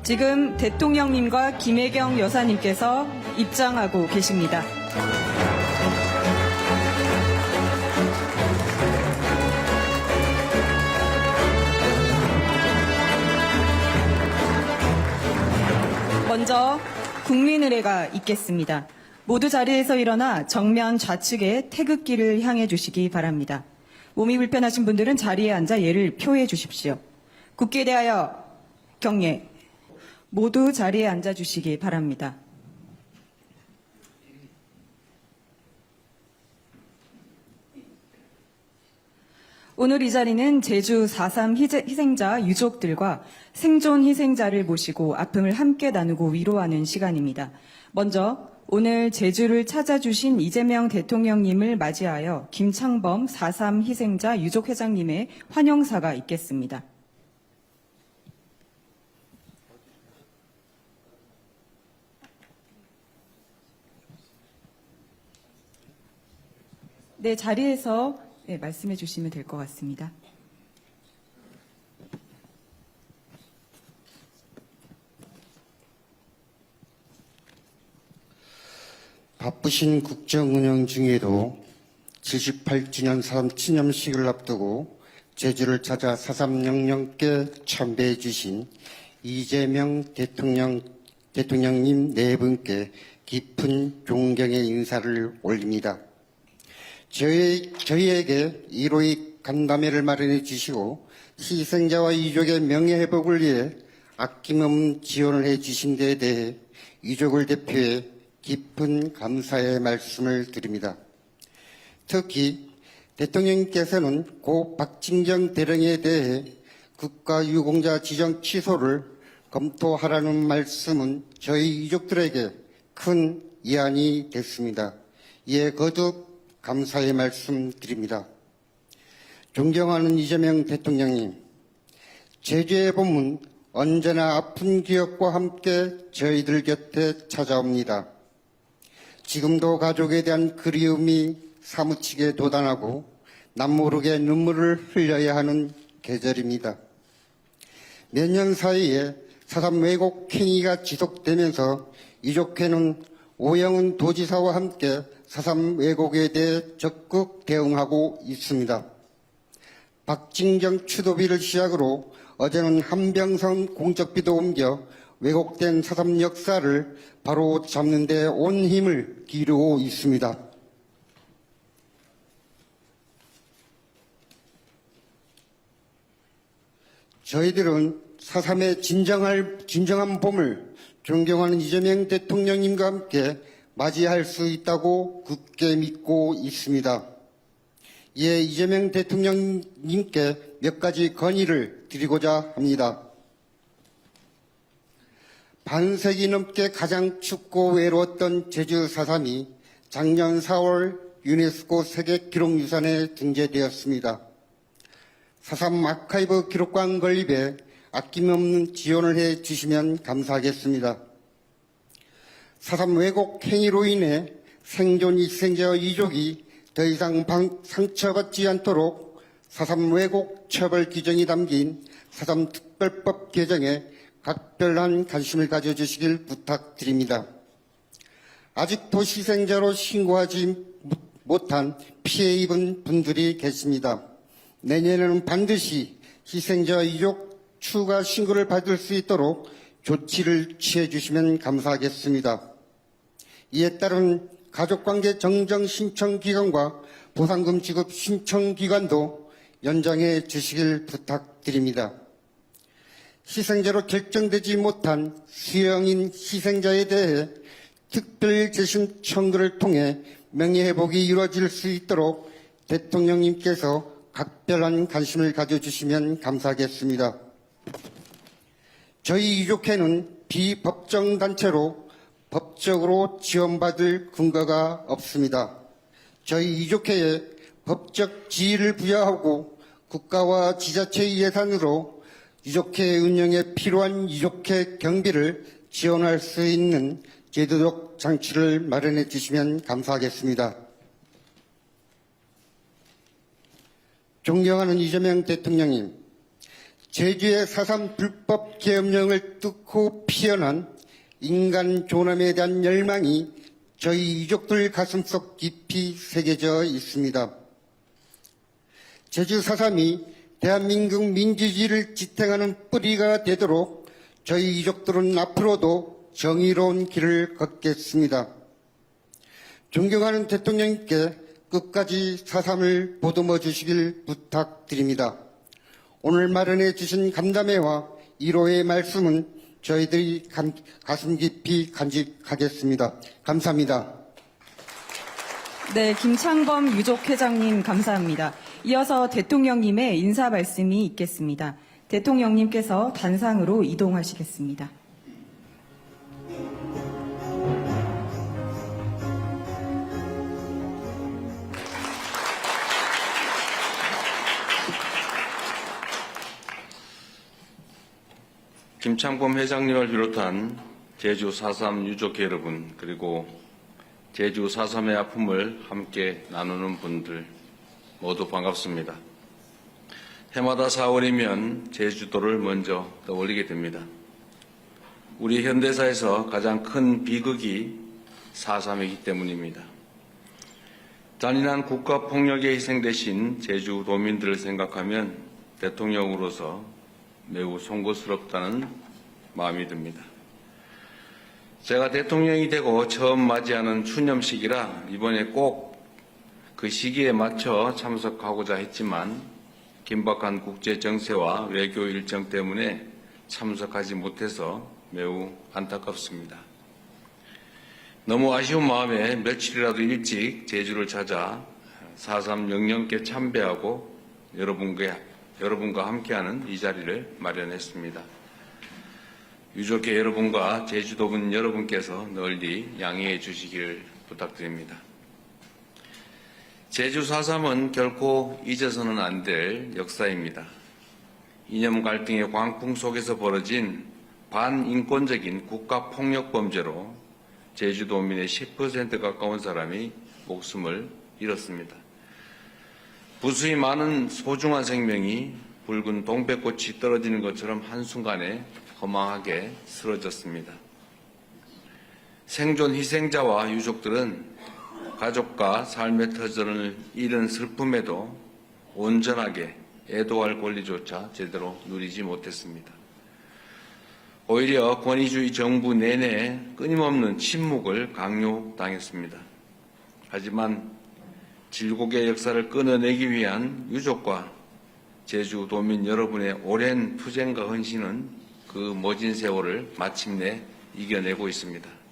지금 대통령님과 김혜경 여사님께서 입장하고 계십니다. 먼저 국민의례가 있겠습니다. 모두 자리에서 일어나 정면 좌측에 태극기를 향해 주시기 바랍니다. 몸이 불편하신 분들은 자리에 앉아 예를 표해 주십시오. 국기에 대하여 경례. 모두 자리에 앉아 주시기 바랍니다. 오늘 이 자리는 제주 4.3 희생자 유족들과 생존 희생자를 모시고 아픔을 함께 나누고 위로하는 시간입니다. 먼저 오늘 제주를 찾아주신 이재명 대통령님을 맞이하여 김창범 4.3 희생자 유족회장님의 환영사가 있겠습니다. 네, 자리에서 말씀해 주시면 될 것 같습니다. 바쁘신 국정 운영 중에도 78주년 사삼기념식을 앞두고 제주를 찾아 4.3영령께 참배해 주신 이재명 대통령님 네 분께 깊은 존경의 인사를 올립니다. 저희에게 일호의 간담회를 마련해 주시고 희생자와 유족의 명예회복을 위해 아낌없는 지원을 해 주신 데에 대해 유족을 대표해 깊은 감사의 말씀을 드립니다. 특히 대통령님께서는 고 박진경 대령에 대해 국가유공자 지정 취소를 검토하라는 말씀은 저희 유족들에게 큰 위안이 됐습니다. 이에 거듭 감사의 말씀 드립니다. 존경하는 이재명 대통령님, 제주의 봄은 언제나 아픈 기억과 함께 저희들 곁에 찾아옵니다. 지금도 가족에 대한 그리움이 사무치게 돋아나고 남모르게 눈물을 흘려야 하는 계절입니다. 몇 년 사이에 4.3 왜곡 행위가 지속되면서 유족회는 오영훈 도지사와 함께 4.3 왜곡에 대해 적극 대응하고 있습니다. 박진경 추도비를 시작으로 어제는 한병선 공적비도 옮겨 왜곡된 4.3 역사를 바로 잡는 데 온 힘을 기울이고 있습니다. 저희들은 4.3의 진정한 봄을 존경하는 이재명 대통령님과 함께 맞이할 수 있다고 굳게 믿고 있습니다. 이에 이재명 대통령님께 몇 가지 건의를 드리고자 합니다. 반세기 넘게 가장 춥고 외로웠던 제주 4.3이 작년 4월 유네스코 세계기록유산에 등재되었습니다. 4.3 아카이브 기록관 건립에 아낌없는 지원을 해 주시면 감사하겠습니다. 4.3 왜곡 행위로 인해 생존 희생자와 유족이 더 이상 상처받지 않도록 4.3 왜곡 처벌 규정이 담긴 4.3 특별법 개정에 각별한 관심을 가져주시길 부탁드립니다. 아직도 희생자로 신고하지 못한 피해 입은 분들이 계십니다. 내년에는 반드시 희생자 유족 추가 신고를 받을 수 있도록 조치를 취해 주시면 감사하겠습니다. 이에 따른 가족관계 정정 신청 기간과 보상금 지급 신청 기간도 연장해 주시길 부탁드립니다. 희생자로 결정되지 못한 수형인 희생자에 대해 특별 재심 청구를 통해 명예회복이 이루어질 수 있도록 대통령님께서 각별한 관심을 가져주시면 감사하겠습니다. 저희 유족회는 비법정 단체로 법적으로 지원받을 근거가 없습니다. 저희 유족회에 법적 지위를 부여하고 국가와 지자체의 예산으로 유족회 운영에 필요한 유족회 경비를 지원할 수 있는 제도적 장치를 마련해 주시면 감사하겠습니다. 존경하는 이재명 대통령님, 제주의 4.3 불법 계엄령을 뚫고 피어난 인간 존엄에 대한 열망이 저희 유족들 가슴속 깊이 새겨져 있습니다. 제주 4.3이 대한민국 민주주의를 지탱하는 뿌리가 되도록 저희 유족들은 앞으로도 정의로운 길을 걷겠습니다. 존경하는 대통령님께 끝까지 4.3을 보듬어 주시길 부탁드립니다. 오늘 마련해 주신 간담회와 위로의 말씀은 저희들이 가슴 깊이 간직하겠습니다. 감사합니다. 네, 김창범 유족회장님 감사합니다. 이어서 대통령님의 인사 말씀이 있겠습니다. 대통령님께서 단상으로 이동하시겠습니다. 김창범 회장님을 비롯한 제주 4.3 유족 여러분, 그리고 제주 4.3의 아픔을 함께 나누는 분들 모두 반갑습니다. 해마다 4월이면 제주도를 먼저 떠올리게 됩니다. 우리 현대사에서 가장 큰 비극이 4.3이기 때문입니다. 잔인한 국가폭력에 희생되신 제주도민들을 생각하면 대통령으로서 매우 송구스럽다는 마음이 듭니다. 제가 대통령이 되고 처음 맞이하는 추념식이라 이번에 꼭 그 시기에 맞춰 참석하고자 했지만 긴박한 국제 정세와 외교 일정 때문에 참석하지 못해서 매우 안타깝습니다. 너무 아쉬운 마음에 며칠이라도 일찍 제주를 찾아 4.3 영령께 참배하고 여러분과 함께하는 이 자리를 마련했습니다. 유족회 여러분과 제주도민 여러분께서 널리 양해해 주시길 부탁드립니다. 제주 4.3은 결코 잊어서는 안 될 역사입니다. 이념 갈등의 광풍 속에서 벌어진 반인권적인 국가폭력 범죄로 제주도민의 10% 가까운 사람이 목숨을 잃었습니다. 부수히 많은 소중한 생명이 붉은 동백꽃이 떨어지는 것처럼 한순간에 허망하게 쓰러졌습니다. 생존 희생자와 유족들은 가족과 삶의 터전을 잃은 슬픔에도 온전하게 애도할 권리조차 제대로 누리지 못했습니다. 오히려 권위주의 정부 내내 끊임없는 침묵을 강요당했습니다. 하지만 질곡의 역사를 끊어내기 위한 유족과 제주도민 여러분의 오랜 투쟁과 헌신은 그 모진 세월을 마침내 이겨내고 있습니다.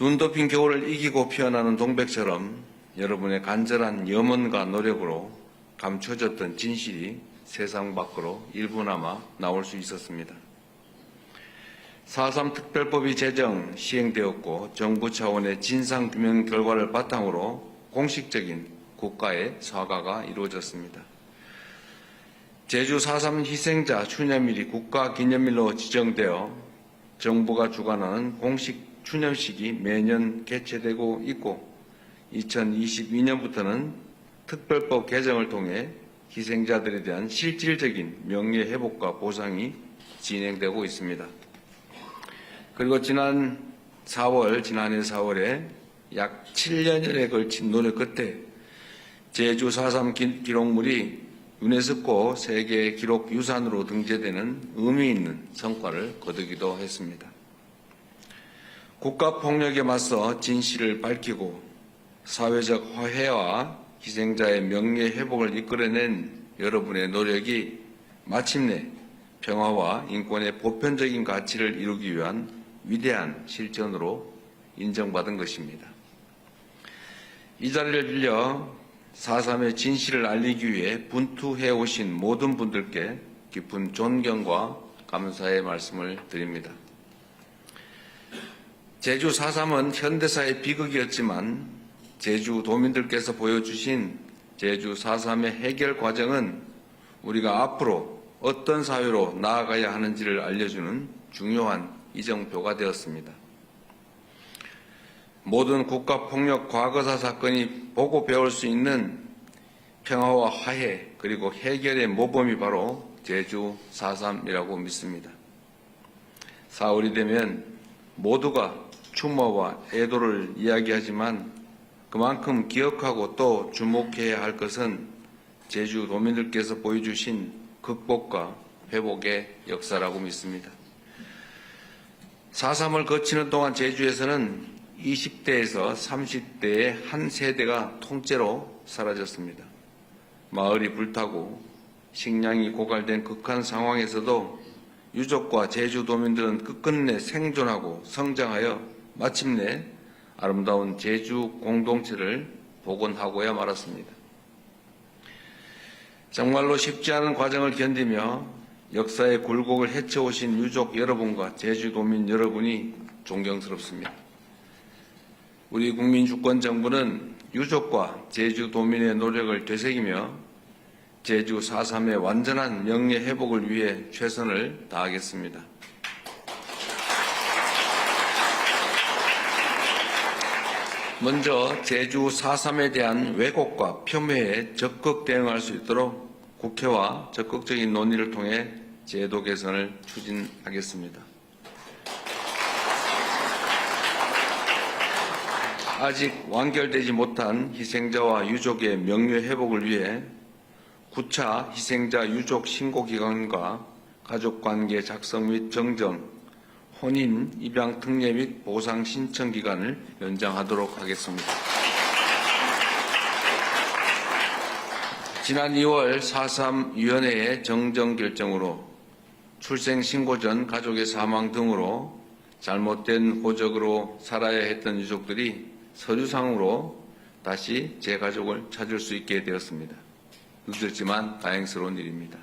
눈 덮인 겨울을 이기고 피어나는 동백처럼 여러분의 간절한 염원과 노력으로 감춰졌던 진실이 세상 밖으로 일부나마 나올 수 있었습니다. 4.3 특별법이 제정, 시행되었고 정부 차원의 진상규명 결과를 바탕으로 공식적인 국가의 사과가 이루어졌습니다. 제주 4.3 희생자 추념일이 국가기념일로 지정되어 정부가 주관하는 공식 추념식이 매년 개최되고 있고 2022년부터는 특별법 개정을 통해 희생자들에 대한 실질적인 명예회복과 보상이 진행되고 있습니다. 그리고 지난해 4월에 약 7년여에 걸친 노력 끝에 제주 4.3 기록물이 유네스코 세계 기록 유산으로 등재되는 의미 있는 성과를 거두기도 했습니다. 국가폭력에 맞서 진실을 밝히고 사회적 화해와 희생자의 명예회복을 이끌어낸 여러분의 노력이 마침내 평화와 인권의 보편적인 가치를 이루기 위한 위대한 실천으로 인정받은 것입니다. 이 자리를 빌려 4.3의 진실을 알리기 위해 분투해 오신 모든 분들께 깊은 존경과 감사의 말씀을 드립니다. 제주 4.3은 현대사의 비극이었지만 제주도민들께서 보여주신 제주 4.3의 해결 과정은 우리가 앞으로 어떤 사회로 나아가야 하는지를 알려주는 중요한 이정표가 되었습니다. 모든 국가폭력 과거사 사건이 보고 배울 수 있는 평화와 화해 그리고 해결의 모범이 바로 제주 4.3이라고 믿습니다. 4월이 되면 모두가 추모와 애도를 이야기하지만 그만큼 기억하고 또 주목해야 할 것은 제주 도민들께서 보여주신 극복과 회복의 역사라고 믿습니다. 4.3을 거치는 동안 제주에서는 20대에서 30대의 한 세대가 통째로 사라졌습니다. 마을이 불타고 식량이 고갈된 극한 상황에서도 유족과 제주도민들은 끝끝내 생존하고 성장하여 마침내 아름다운 제주 공동체를 복원하고야 말았습니다. 정말로 쉽지 않은 과정을 견디며 역사의 굴곡을 헤쳐오신 유족 여러분과 제주도민 여러분이 존경스럽습니다. 우리 국민주권정부는 유족과 제주도민의 노력을 되새기며 제주 4.3의 완전한 명예 회복을 위해 최선을 다하겠습니다. 먼저 제주 4.3에 대한 왜곡과 폄훼에 적극 대응할 수 있도록 국회와 적극적인 논의를 통해 제도 개선을 추진하겠습니다. 아직 완결되지 못한 희생자와 유족의 명예 회복을 위해 9차 희생자 유족 신고기관과 가족관계 작성 및 정정, 혼인, 입양 특례 및 보상 신청 기간을 연장하도록 하겠습니다. 지난 2월 4.3위원회의 정정 결정으로 출생신고 전 가족의 사망 등으로 잘못된 호적으로 살아야 했던 유족들이 서류상으로 다시 제 가족을 찾을 수 있게 되었습니다. 늦었지만 다행스러운 일입니다.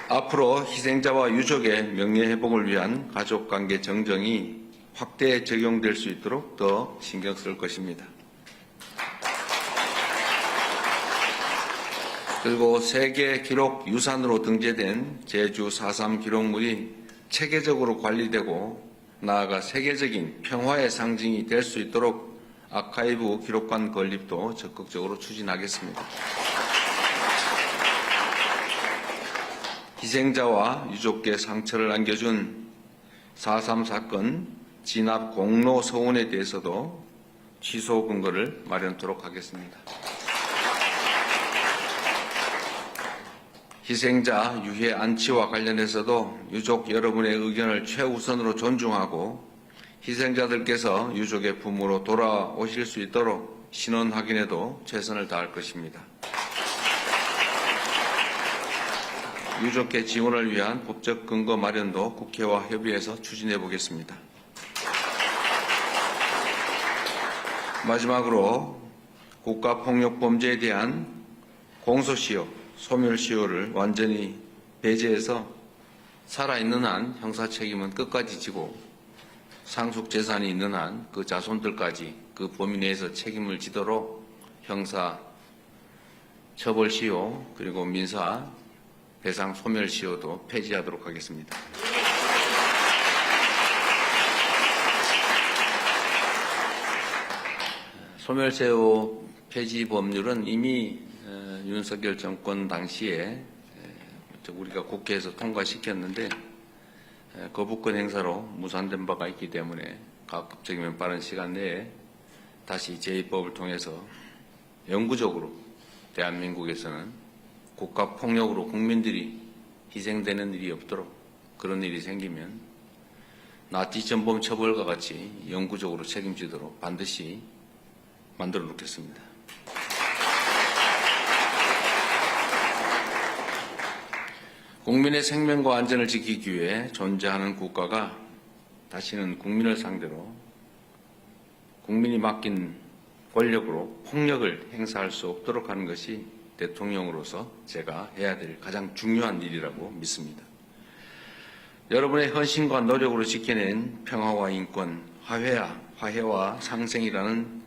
앞으로 희생자와 유족의 명예회복을 위한 가족관계 정정이 확대 적용될 수 있도록 더 신경 쓸 것입니다. 그리고 세계 기록 유산으로 등재된 제주 4.3 기록물이 체계적으로 관리되고 나아가 세계적인 평화의 상징이 될 수 있도록 아카이브 기록관 건립도 적극적으로 추진하겠습니다. 희생자와 유족께 상처를 안겨준 4.3 사건 진압 공로 서원에 대해서도 취소 근거를 마련토록 하겠습니다. 희생자 유해 안치와 관련해서도 유족 여러분의 의견을 최우선으로 존중하고 희생자들께서 유족의 품으로 돌아오실 수 있도록 신원 확인에도 최선을 다할 것입니다. 유족의 지원을 위한 법적 근거 마련도 국회와 협의해서 추진해 보겠습니다. 마지막으로 국가폭력범죄에 대한 공소시효, 소멸시효를 완전히 배제해서 살아있는 한 형사책임은 끝까지 지고 상속재산이 있는 한 그 자손들까지 그 범위 내에서 책임을 지도록 형사 처벌시효 그리고 민사 배상 소멸시효도 폐지하도록 하겠습니다. 소멸시효 폐지 법률은 이미 윤석열 정권 당시에 우리가 국회에서 통과시켰는데 거부권 행사로 무산된 바가 있기 때문에 가급적이면 빠른 시간 내에 다시 제2법을 통해서 영구적으로 대한민국에서는 국가폭력으로 국민들이 희생되는 일이 없도록 그런 일이 생기면 나치 전범 처벌과 같이 영구적으로 책임지도록 반드시 만들어 놓겠습니다. 국민의 생명과 안전을 지키기 위해 존재하는 국가가 다시는 국민을 상대로 국민이 맡긴 권력으로 폭력을 행사할 수 없도록 하는 것이 대통령으로서 제가 해야 될 가장 중요한 일이라고 믿습니다. 여러분의 헌신과 노력으로 지켜낸 평화와 인권, 화해와 상생이라는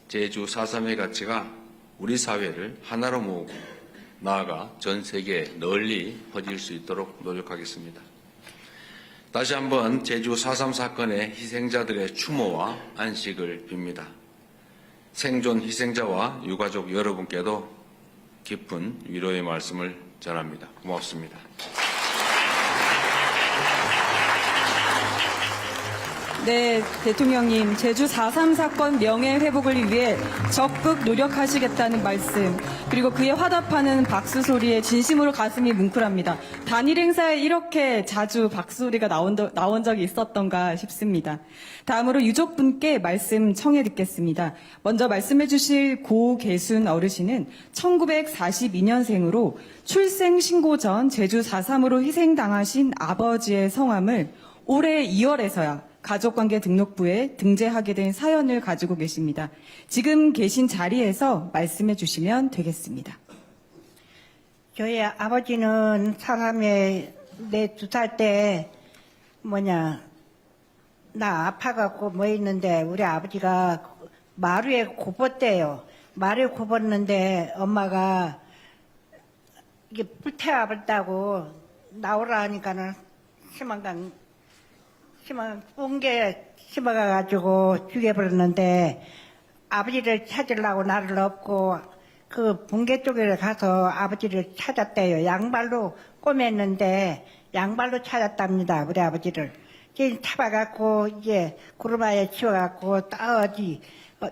제주 4.3의 가치가 우리 사회를 하나로 모으고 나아가 전 세계에 널리 퍼질 수 있도록 노력하겠습니다. 다시 한번 제주 4.3 사건의 희생자들의 추모와 안식을 빕니다. 생존 희생자와 유가족 여러분께도 깊은 위로의 말씀을 전합니다. 고맙습니다. 네, 대통령님, 제주 4.3 사건 명예회복을 위해 적극 노력하시겠다는 말씀, 그리고 그에 화답하는 박수 소리에 진심으로 가슴이 뭉클합니다. 단일 행사에 이렇게 자주 박수 소리가 나온 적이 있었던가 싶습니다. 다음으로 유족분께 말씀 청해 듣겠습니다. 먼저 말씀해 주실 고계순 어르신은 1942년생으로 출생 신고 전 제주 4.3으로 희생당하신 아버지의 성함을 올해 2월에서야 가족관계 등록부에 등재하게 된 사연을 가지고 계십니다. 지금 계신 자리에서 말씀해 주시면 되겠습니다. 저희 아버지는 사람의 내 2살 때 나 아파갖고 뭐 있는데 우리 아버지가 마루에 굽었대요. 마루에 굽었는데 엄마가 이게 불태워버렸다고 나오라 하니까는 붕괴 심어가가지고 죽여버렸는데 아버지를 찾으려고 나를 업고 그 붕괴 쪽에 가서 아버지를 찾았대요. 양발로 꼬맸는데 양발로 찾았답니다. 우리 아버지를. 이제 잡아갖고 이제 구루마에 치워갖고 어디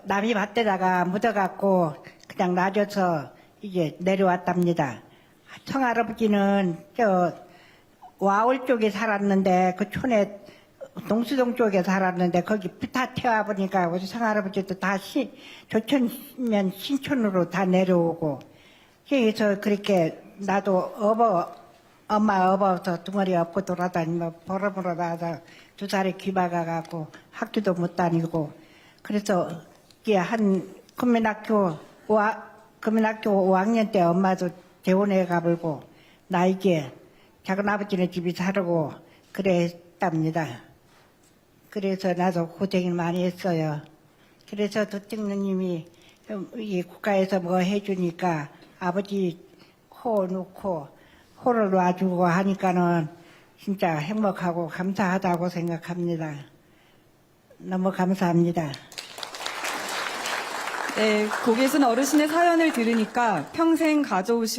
남이 밭에다가 묻어갖고 그냥 놔줘서 이제 내려왔답니다. 청할아버지는 저 와울 쪽에 살았는데 그 촌에 동수동 쪽에 살았는데 거기 다 태워 보니까 우리 성할아버지도 다 조천면 신촌으로 다 내려오고 그래서 그렇게 나도 엄마 업어서 둥어리 업고 돌아다니며 보름으로 나서 2살에 귀박아갖고 학교도 못 다니고 그래서 이게 한 국민학교 5학년 때 엄마도 재혼해 가불고 나 이게 작은아버지네 집이 살고 그랬답니다. 그래서 나도 고생을 많이 했어요. 그래서 대통령님이 이 국가에서 뭐 해주니까 아버지 호 놓고 호를 놔주고 하니까는 진짜 행복하고 감사하다고 생각합니다. 너무 감사합니다. 네, 고계순 어르신의 사연을 들으니까 평생 가져오신